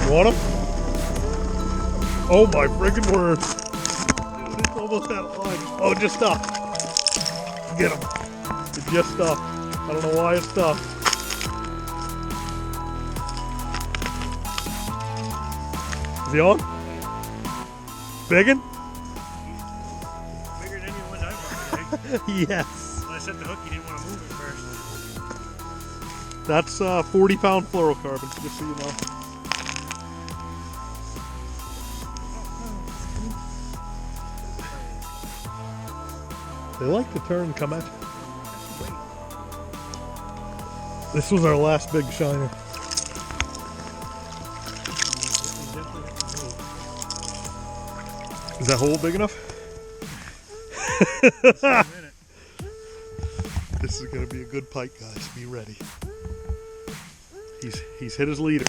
Want him? Oh my friggin' word. Dude, it's almost that line. Oh, it just stopped. Get him. It just stopped. I don't know why it stopped. Is he on? Biggin? Bigger than any one I've ever. Yes. When I set the hook, you didn't want to move it first. That's 40-pound fluorocarbon, just so you know. They like to turn and come at you. This was our last big shiner. Is that hole big enough? This is going to be a good pike, guys. Be ready. He's hit his leader.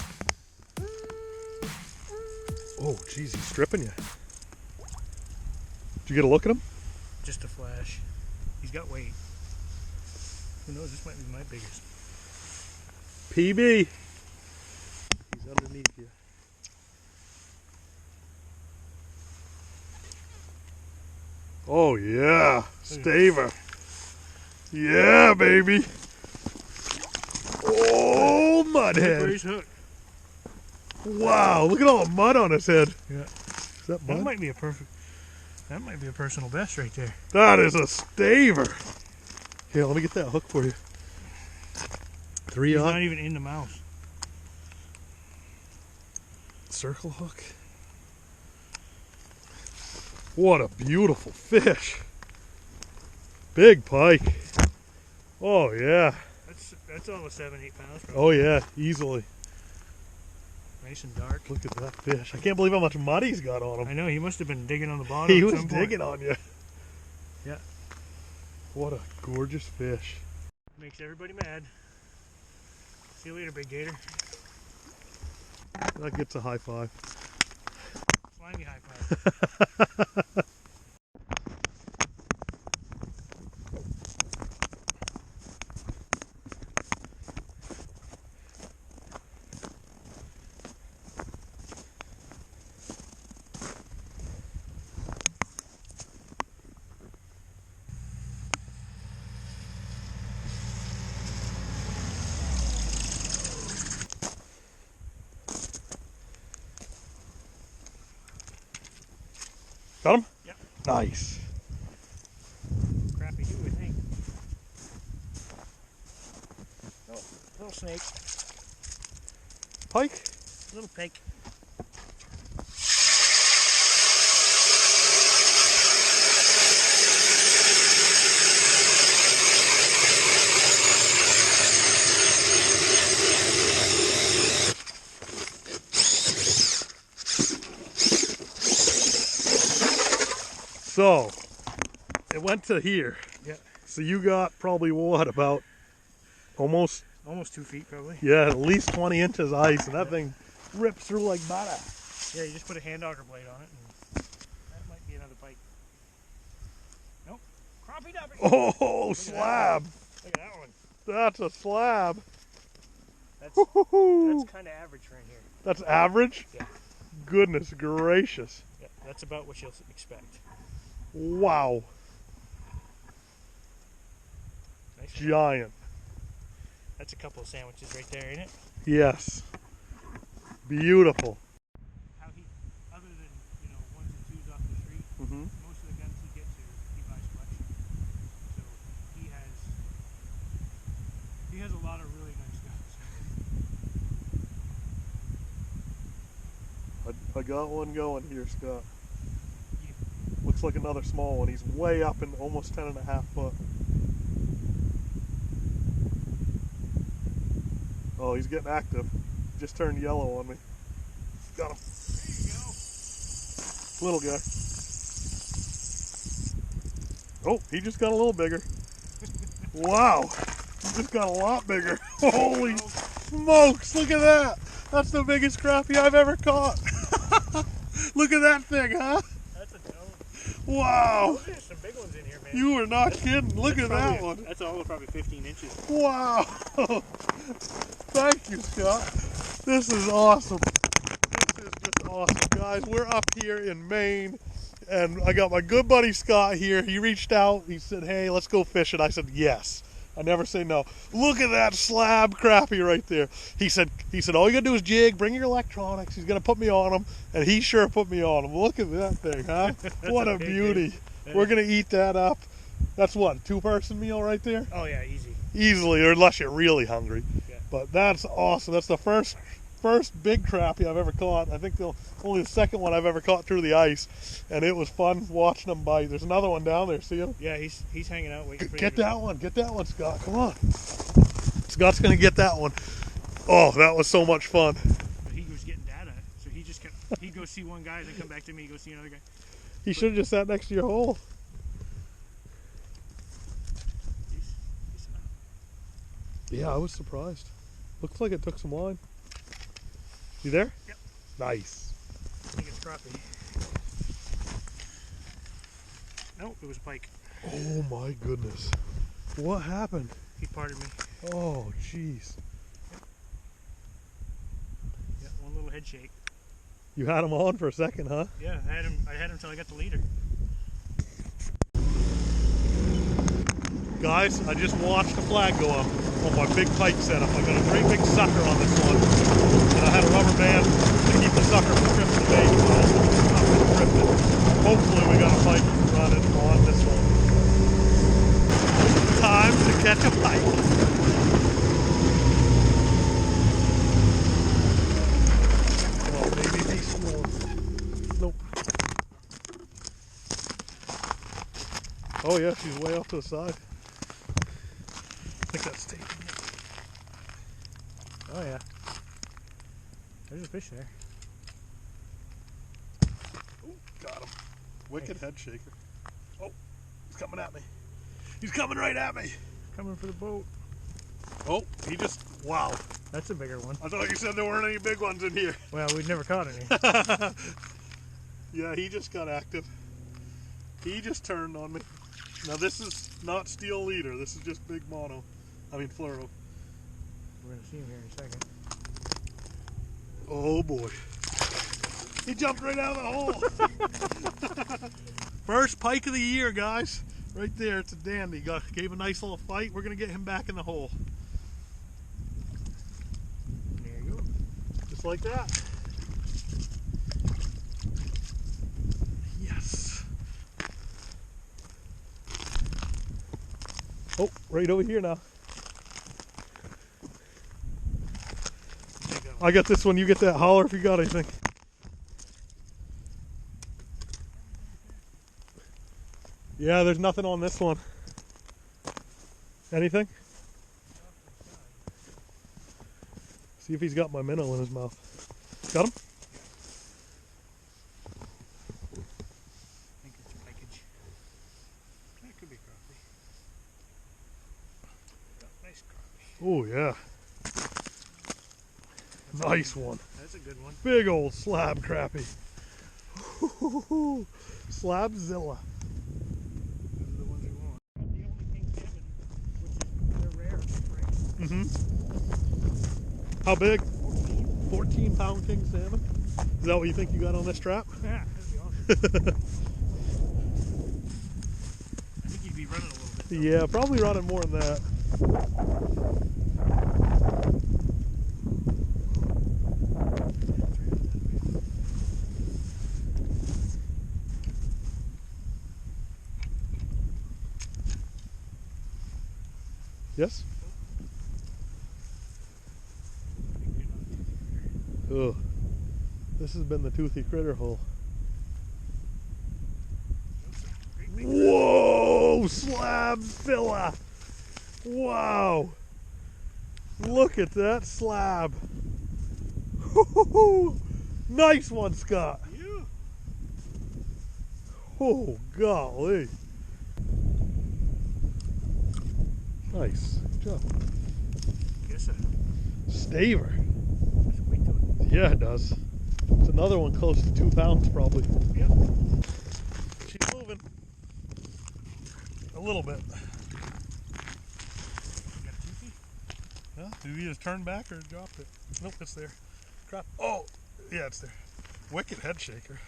Oh, geez, he's stripping you. Did you get a look at him? Just a flash. He's got weight. Who knows? This might be my biggest. PB. He's underneath you. Oh yeah, staver. Yeah, baby. Oh, mudhead. Hook. Wow, look at all the mud on his head. Yeah. Is that mud? That might be a perfect. That might be a personal best right there. That is a staver. Here, let me get that hook for you. Three He's on. not even in the mouth. Circle hook. What a beautiful fish. Big pike. Oh yeah. That's almost 7-8 pounds. Probably. Oh yeah, easily. Nice and dark. Look at that fish. I can't believe how much mud he's got on him. I know, he must have been digging on the bottom. He at was some digging point. on you. Yeah. What a gorgeous fish. Makes everybody mad. See you later, big gator. That gets a high five. Slimy high five. Got him? Yep. Nice. Crappie too, I think. Oh, little snake. Pike? Little pike. So, it went to here. Yeah. So you got probably what, about almost 2 feet probably. yeah, at least 20 inches ice, and that thing rips through like butter. Yeah, you just put a hand auger blade on it, and that might be another pike. Nope. Crappie duppie. Oh, slab. Look at that one. That's a slab. That's Woo-hoo-hoo. kind of average right here. That's average? Yeah. Goodness gracious. Yeah, that's about what you'll expect. Wow. Nice. Giant. That's a couple of sandwiches right there, ain't it? Yes. Beautiful. Most of the guns he gets here, he buys collection. So he has a lot of really nice guns. I got one going here, Scott. Looks like another small one. He's way up in almost 10.5 foot. Oh, he's getting active. Just turned yellow on me. Got him. There you go. Little guy. Oh, he just got a little bigger. Wow. He just got a lot bigger. Holy smokes, look at that. That's the biggest crappie I've ever caught. Look at that thing, huh? That's a dope. Wow. There's some big ones in here, man. You are not kidding. Look at that one. That's all probably 15 inches. Wow. Thank you, Scott. This is awesome. This is just awesome. Guys, we're up here in Maine, and I got my good buddy Scott here. He reached out. He said, hey, let's go fishing. I said, yes. I never say no. Look at that slab crappie right there. He said, all you gotta do is jig, bring your electronics. He's gonna put me on them, and he sure put me on them. Look at that thing, huh? What a beauty. We're gonna eat that up. That's what, a 2-person meal right there? Oh yeah, easy. Easily, or unless you're really hungry. Yeah. But that's awesome. That's the first big crappie I've ever caught. I think only the second one I've ever caught through the ice, and it was fun watching them bite. There's another one down there. See him? Yeah, he's hanging out waiting for you. Get that one, Scott. Come on. Scott's gonna get that one. Oh, that was so much fun. But he was getting data, so he just kept. He'd go see one guy, then come back to me. Go see another guy. He should have just sat next to your hole. Yeah, I was surprised. Looks like it took some line. You there? Yep. Nice. I think it's crappie. Nope, it was a pike. Oh my goodness. What happened? He parted me. Oh, jeez. Yeah, one little head shake. You had him on for a second, huh? Yeah, I had him until I got the leader. Guys, I just watched the flag go up on my big pike setup. I got a great big sucker on this one. And I had a rubber band to keep the sucker from tripping the bait. Well, it's not been tripping. Hopefully we got a pike running on this one. Time to catch a pike. Oh, maybe be small. Nope. Oh yeah, she's way off to the side. I think that's taking it. Oh yeah. There's a fish there. Ooh, got him. Wicked head shaker. Oh, he's coming at me. He's coming right at me. Coming for the boat. Oh, he just, wow. That's a bigger one. I thought you said there weren't any big ones in here. Well, we've never caught any. Yeah, he just got active. He just turned on me. Now this is not steel leader. This is just big mono. I mean fluoro. We're going to see him here in a second. Oh boy. He jumped right out of the hole. First pike of the year, guys. Right there, it's a dandy. Gave a nice little fight. We're going to get him back in the hole. There you go. Just like that. Yes. Oh, right over here now. I got this one. You get that. Holler if you got anything. Yeah, there's nothing on this one. Anything? See if he's got my minnow in his mouth. Got him? I think it's pikeage. That could be crappie. Nice crappie. Oh yeah. Nice one. That's a good one. Big old slab crappie. Slabzilla. Those are the ones we want. The only king salmon, which is they're rare in spring. How big? 14-pound king salmon. Is that what you think you got on this trap? Yeah, that'd be awesome. I think you'd be running a little bit. Yeah, probably running more than that. Yes? Ugh. This has been the toothy critter hole. Whoa! Slab filla! Wow! Look at that slab! Nice one, Scott! Yeah. Oh, golly! Nice. Good job. Guess a Staver. There's weight to it. Yeah, it does. It's another one close to 2 pounds, probably. Yep. She's moving. A little bit. You got a toothy? Yeah, did you just turn back or dropped it? Nope, it's there. Crap. Oh, yeah, it's there. Wicked head shaker.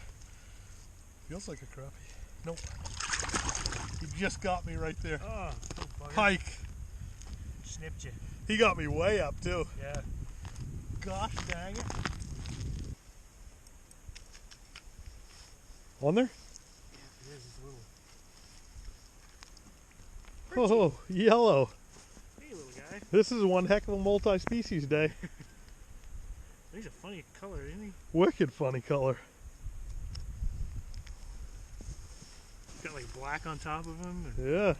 Feels like a crappie. Nope. He just got me right there. Oh, bugger. Pike. Snipped you. He got me way up, too. Yeah. Gosh dang it. On there? Yeah, it is. It's a little. Oh, yellow. Hey, little guy. This is one heck of a multi-species day. He's a funny color, isn't he? Wicked funny color. He's got like black on top of him. And Yeah.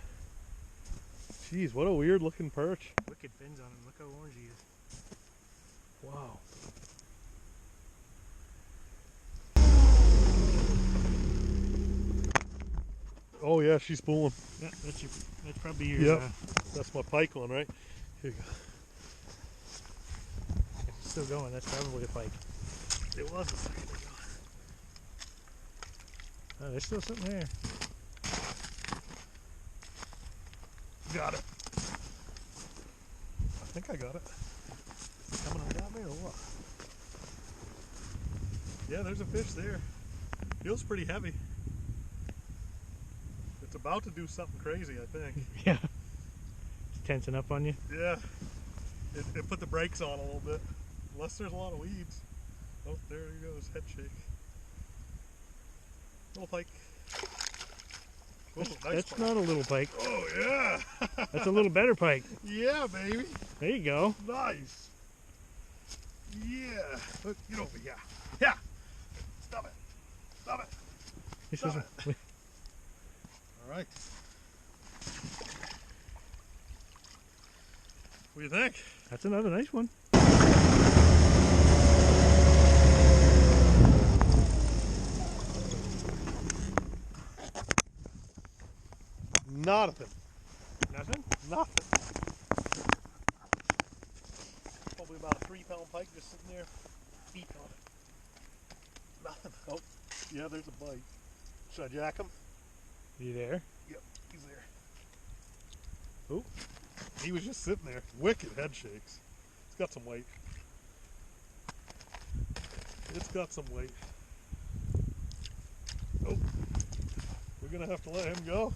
Jeez, what a weird looking perch. wicked fins on him. Look how orange he is. Wow. Oh yeah, she's spooling. Yeah, that's probably your. Yep. That's my pike one, right? Here you go. If it's still going, that's probably a pike. It was a second ago. Oh, there's still something there. Got it. I think I got it. Coming right at me or what? Yeah, there's a fish there. Feels pretty heavy. It's about to do something crazy, I think. Yeah. It's tensing up on you. Yeah. It put the brakes on a little bit. Unless there's a lot of weeds. Oh, there he goes. Head shake. Little pike. Oh, nice That's pike. not a little pike. Oh, yeah. That's a little better pike. Yeah, baby. There you go. Nice. Yeah. Look, get over here. Yeah. Stop it. Stop it. This Stop is it. All right. What do you think? That's another nice one. Nothing. Nothing? Nothing. Probably about a 3-pound pike just sitting there, feet on it. Nothing. Oh, yeah, there's a bite. Should I jack him? You there? Yep, he's there. Oh, he was just sitting there. Wicked head shakes. It's got some weight. It's got some weight. Oh, we're gonna have to let him go.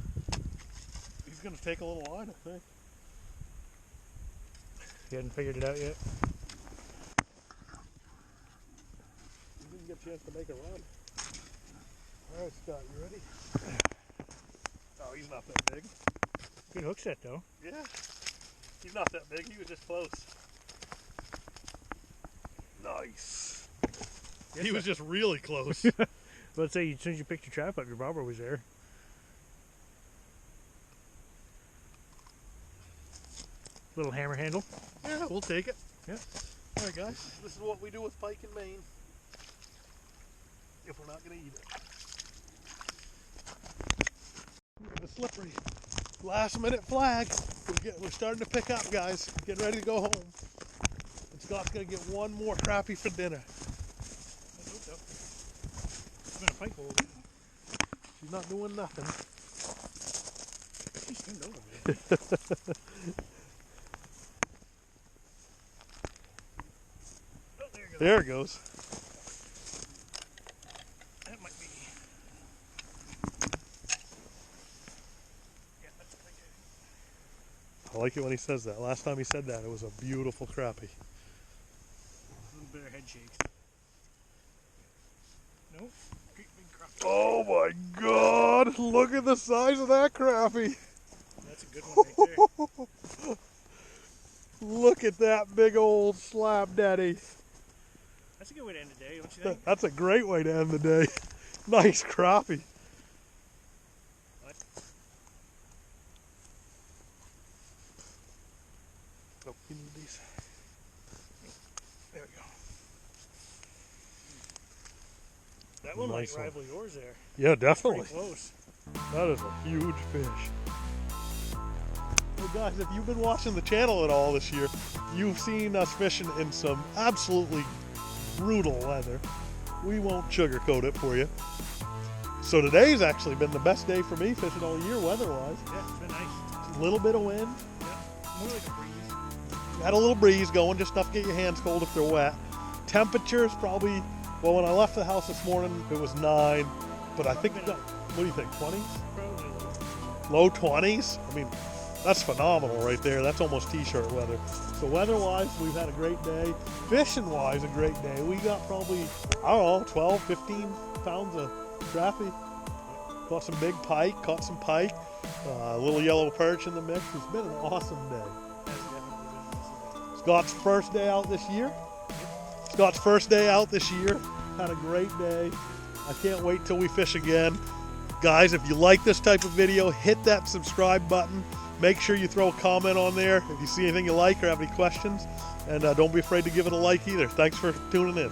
He's gonna take a little line, I think. You hadn't figured it out yet? He didn't get a chance to make a run. Alright, Scott, you ready? Oh, he's not that big. Good hook set though. Yeah. He's not that big, he was just close. Nice. He was just really close. Let's say as soon as you picked your trap up, your bobber was there. Little hammer handle. Yeah, we'll take it. Yeah. Alright guys, this is what we do with pike in Maine. If we're not going to eat it. It's slippery. Last minute flag. We're starting to pick up, guys. Getting ready to go home. And Scott's going to get one more crappie for dinner. I hope so. It's been a pike hole. She's not doing nothing. She's turned over, man. Oh, there you go. There it goes. That might be. Yeah, that's a pike. I like it when he says that. Last time he said that, it was a beautiful crappie. A little better head shakes. Nope. Great big crappie. Oh my God! Look at the size of that crappie. That's a good one right there. Look at that big old slab daddy. That's a good way to end the day, don't you think? That's a great way to end the day. Nice crappie. Oh, you need these. There we go. That one Nice might rival yours there. Yeah, definitely. Pretty close. That is a huge fish. Well, guys, if you've been watching the channel at all this year, you've seen us fishing in some absolutely brutal weather. We won't sugarcoat it for you. So today's actually been the best day for me fishing all year weather-wise. Yeah, it's been nice. A little bit of wind. Yeah, more like a breeze. Had a little breeze going, just enough to get your hands cold if they're wet. Temperatures probably, well, when I left the house this morning, it was 9. But I think, what do you think, 20s? Probably Low 20s? I mean, that's phenomenal right there. That's almost t-shirt weather. So weather-wise, we've had a great day. Fishing-wise, a great day. We got probably, I don't know, 12, 15 pounds of crappie. Caught some big pike, caught some pike. A little yellow perch in the mix. It's been an awesome day. That's definitely been an awesome day. Scott's first day out this year. Scott's first day out this year. Had a great day. I can't wait till we fish again. Guys, if you like this type of video, hit that subscribe button. Make sure you throw a comment on there if you see anything you like or have any questions. And don't be afraid to give it a like either. Thanks for tuning in.